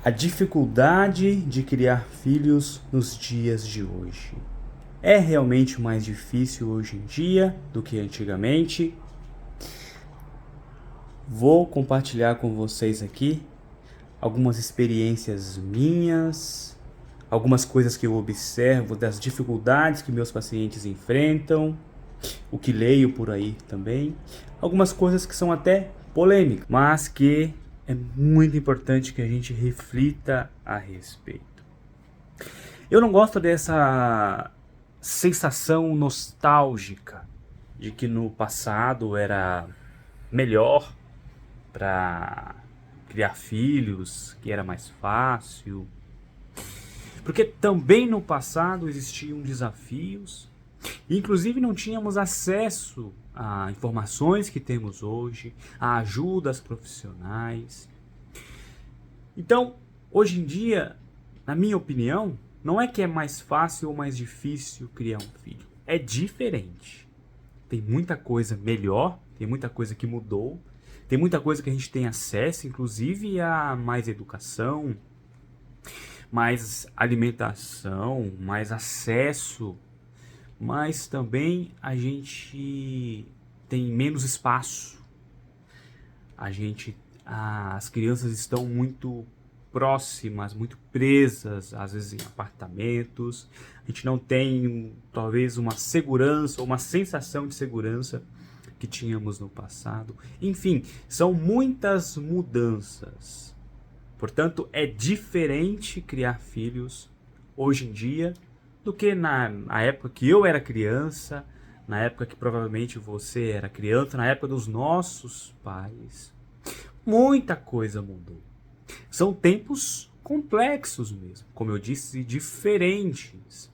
A dificuldade de criar filhos nos dias de hoje. É realmente mais difícil hoje em dia do que antigamente? Vou compartilhar com vocês aqui algumas experiências minhas, algumas coisas que eu observo das dificuldades que meus pacientes enfrentam, o que leio por aí também, algumas coisas que são até polêmicas, mas que é muito importante que a gente reflita a respeito. Eu não gosto dessa sensação nostálgica de que no passado era melhor para criar filhos, que era mais fácil. Porque também no passado existiam desafios, inclusive não tínhamos acesso a informações que temos hoje, a ajudas profissionais. Então, hoje em dia, na minha opinião, não é que é mais fácil ou mais difícil criar um filho. É diferente. Tem muita coisa melhor, tem muita coisa que mudou, tem muita coisa que a gente tem acesso, inclusive a mais educação, mais alimentação, mais acesso, mas também a gente tem menos espaço. As crianças estão muito próximas, muito presas, às vezes em apartamentos. A gente não tem talvez uma segurança ou uma sensação de segurança que tínhamos no passado. Enfim, são muitas mudanças. Portanto, é diferente criar filhos hoje em dia do que na época que eu era criança, na época que provavelmente você era criança, na época dos nossos pais. Muita coisa mudou. São tempos complexos mesmo, como eu disse, diferentes.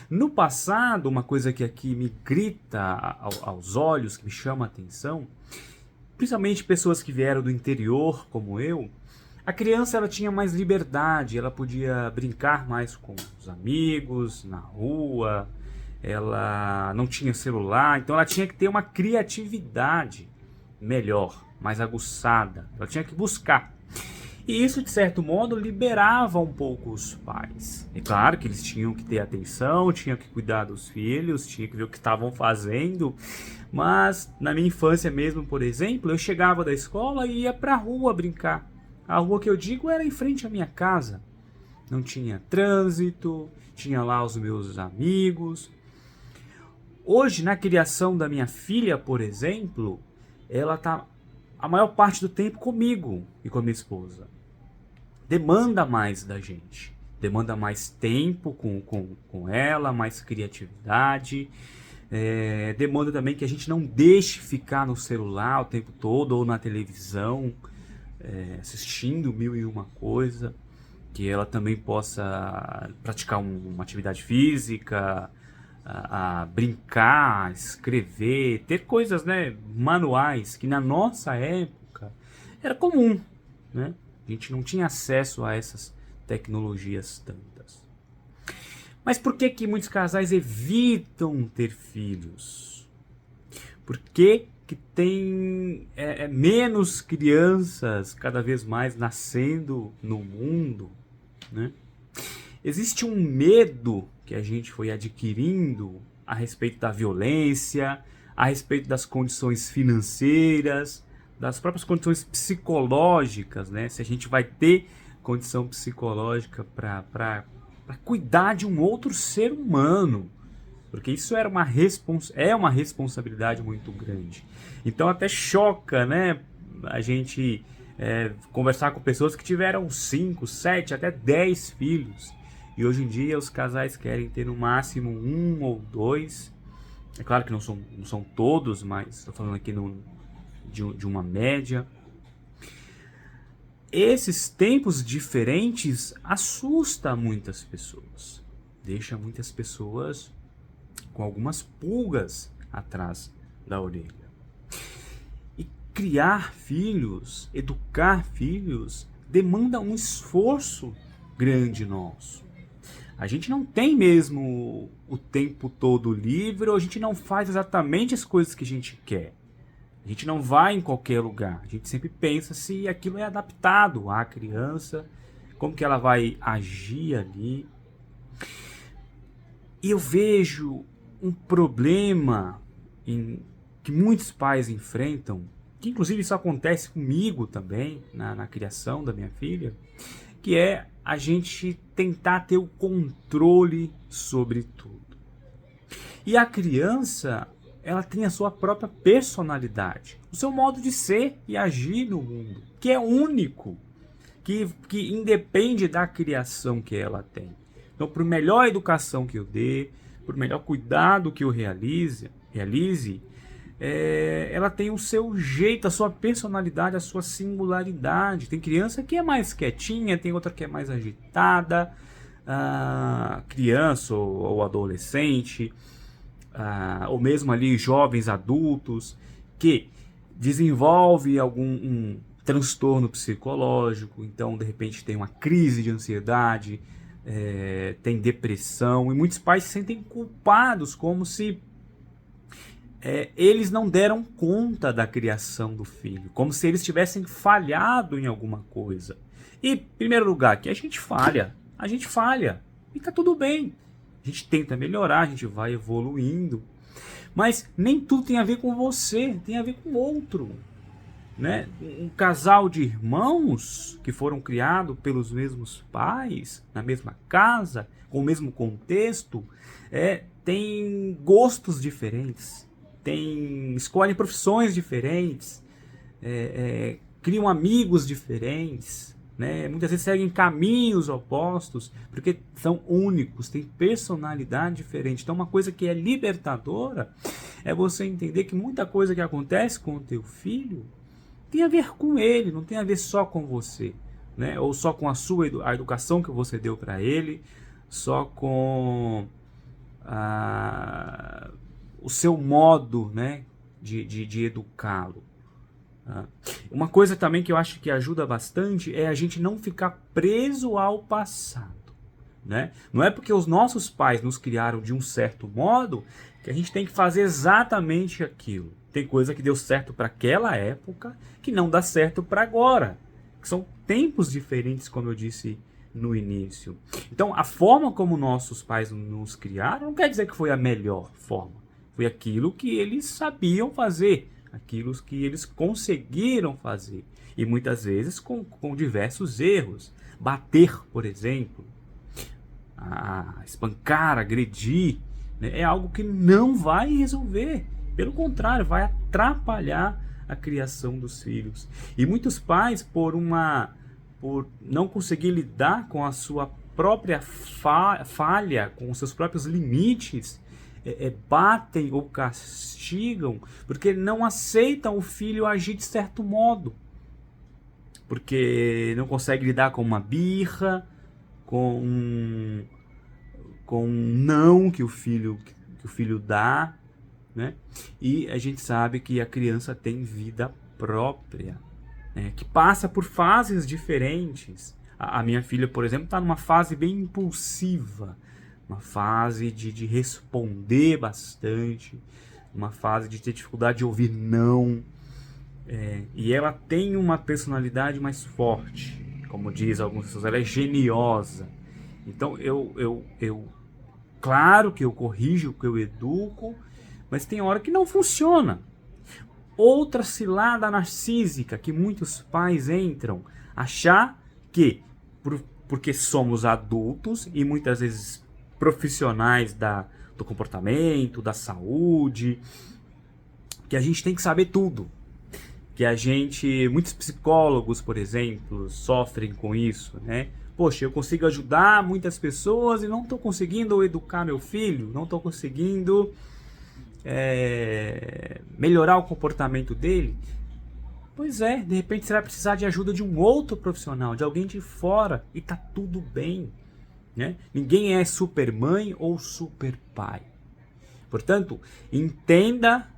No passado, uma coisa que aqui me grita aos olhos, que me chama a atenção, principalmente pessoas que vieram do interior como eu, a criança ela tinha mais liberdade, ela podia brincar mais com os amigos, na rua, ela não tinha celular, então ela tinha que ter uma criatividade melhor, mais aguçada, ela tinha que buscar. E isso, de certo modo, liberava um pouco os pais. É claro que eles tinham que ter atenção, tinham que cuidar dos filhos, tinham que ver o que estavam fazendo. Mas, na minha infância mesmo, por exemplo, eu chegava da escola e ia pra rua brincar. A rua que eu digo era em frente à minha casa. Não tinha trânsito, tinha lá os meus amigos. Hoje, na criação da minha filha, por exemplo, ela está a maior parte do tempo comigo e com a minha esposa. Demanda mais da gente. Demanda mais tempo com ela, mais criatividade. Demanda também que a gente não deixe ficar no celular o tempo todo ou na televisão, assistindo mil e uma coisa. Que ela também possa praticar uma atividade física, a brincar, escrever, ter coisas, né, manuais que na nossa época era comum, né? A gente não tinha acesso a essas tecnologias tantas. Mas por que que muitos casais evitam ter filhos? Por que que tem menos crianças cada vez mais nascendo no mundo, né? Existe um medo que a gente foi adquirindo a respeito da violência, a respeito das condições financeiras, das próprias condições psicológicas, né? Se a gente vai ter condição psicológica para cuidar de um outro ser humano, porque isso é uma responsabilidade muito grande. Então até choca, né, a gente conversar com pessoas que tiveram 5, 7, até 10 filhos. E hoje em dia os casais querem ter no máximo 1 ou 2. É claro que não são todos, mas estou falando aqui de uma média. Esses tempos diferentes assustam muitas pessoas. Deixa muitas pessoas com algumas pulgas atrás da orelha. E criar filhos, educar filhos, demanda um esforço grande nosso. A gente não tem mesmo o tempo todo livre, ou a gente não faz exatamente as coisas que a gente quer. A gente não vai em qualquer lugar. A gente sempre pensa se aquilo é adaptado à criança como que ela vai agir ali. E eu vejo um problema que muitos pais enfrentam, que inclusive isso acontece comigo também, na criação da minha filha, que é a gente tentar ter o controle sobre tudo. E a criança, ela tem a sua própria personalidade, o seu modo de ser e agir no mundo, que é único, que independe da criação que ela tem. Então, por melhor educação que eu dê, por melhor cuidado que eu realize, ela tem o seu jeito, a sua personalidade, a sua singularidade. Tem criança que é mais quietinha, tem outra que é mais agitada, criança ou adolescente, ou mesmo ali jovens adultos, que desenvolve algum transtorno psicológico, então de repente tem uma crise de ansiedade, tem depressão, e muitos pais se sentem culpados, como se eles não deram conta da criação do filho, como se eles tivessem falhado em alguma coisa. E, em primeiro lugar, que a gente falha, e tá tudo bem. A gente tenta melhorar, a gente vai evoluindo, mas nem tudo tem a ver com você, tem a ver com o outro. Né? Um casal de irmãos que foram criados pelos mesmos pais, na mesma casa, com o mesmo contexto, tem gostos diferentes, escolhem profissões diferentes, criam amigos diferentes, né? Muitas vezes seguem caminhos opostos, porque são únicos, têm personalidade diferente. Então uma coisa que é libertadora é você entender que muita coisa que acontece com o teu filho tem a ver com ele, não tem a ver só com você, né? Ou só com a educação que você deu para ele, só com o seu modo, né, de educá-lo. Uma coisa também que eu acho que ajuda bastante é a gente não ficar preso ao passado. Né? Não é porque os nossos pais nos criaram de um certo modo que a gente tem que fazer exatamente aquilo. Tem coisa que deu certo para aquela época que não dá certo para agora. São tempos diferentes, como eu disse no início. Então, a forma como nossos pais nos criaram não quer dizer que foi a melhor forma. Foi aquilo que eles sabiam fazer, aquilo que eles conseguiram fazer. E muitas vezes com diversos erros. Bater, por exemplo, espancar, agredir, né, é algo que não vai resolver. Pelo contrário, vai atrapalhar a criação dos filhos. E muitos pais, por não conseguir lidar com a sua própria falha, com os seus próprios limites, batem ou castigam, porque não aceitam o filho agir de certo modo. Porque não consegue lidar com uma birra, com um não que o filho dá, né? E a gente sabe que a criança tem vida própria, né? Que passa por fases diferentes. A minha filha, por exemplo, está numa fase bem impulsiva, uma fase de responder bastante, uma fase de ter dificuldade de ouvir não, e ela tem uma personalidade mais forte, como diz algumas pessoas, ela é geniosa. Então claro que eu corrijo, que eu educo, mas tem hora que não funciona. Outra cilada narcísica que muitos pais entram, achar que porque somos adultos e muitas vezes profissionais do comportamento, da saúde, que a gente tem que saber tudo. Muitos psicólogos, por exemplo, sofrem com isso, né? Poxa, eu consigo ajudar muitas pessoas e não estou conseguindo educar meu filho, não estou conseguindo melhorar o comportamento dele. Pois de repente você vai precisar de ajuda de um outro profissional, de alguém de fora, e tá tudo bem, né? Ninguém é super mãe ou super pai. Portanto, entenda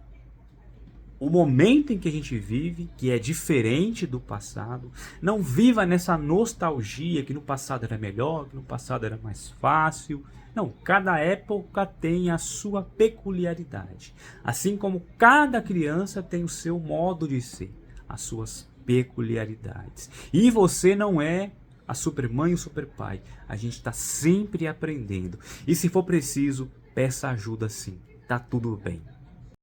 o momento em que a gente vive, que é diferente do passado. Não viva nessa nostalgia que no passado era melhor, que no passado era mais fácil. Não, cada época tem a sua peculiaridade. Assim como cada criança tem o seu modo de ser, as suas peculiaridades. E você não é a super mãe e o super pai. A gente está sempre aprendendo. E se for preciso, peça ajuda sim. Tá tudo bem.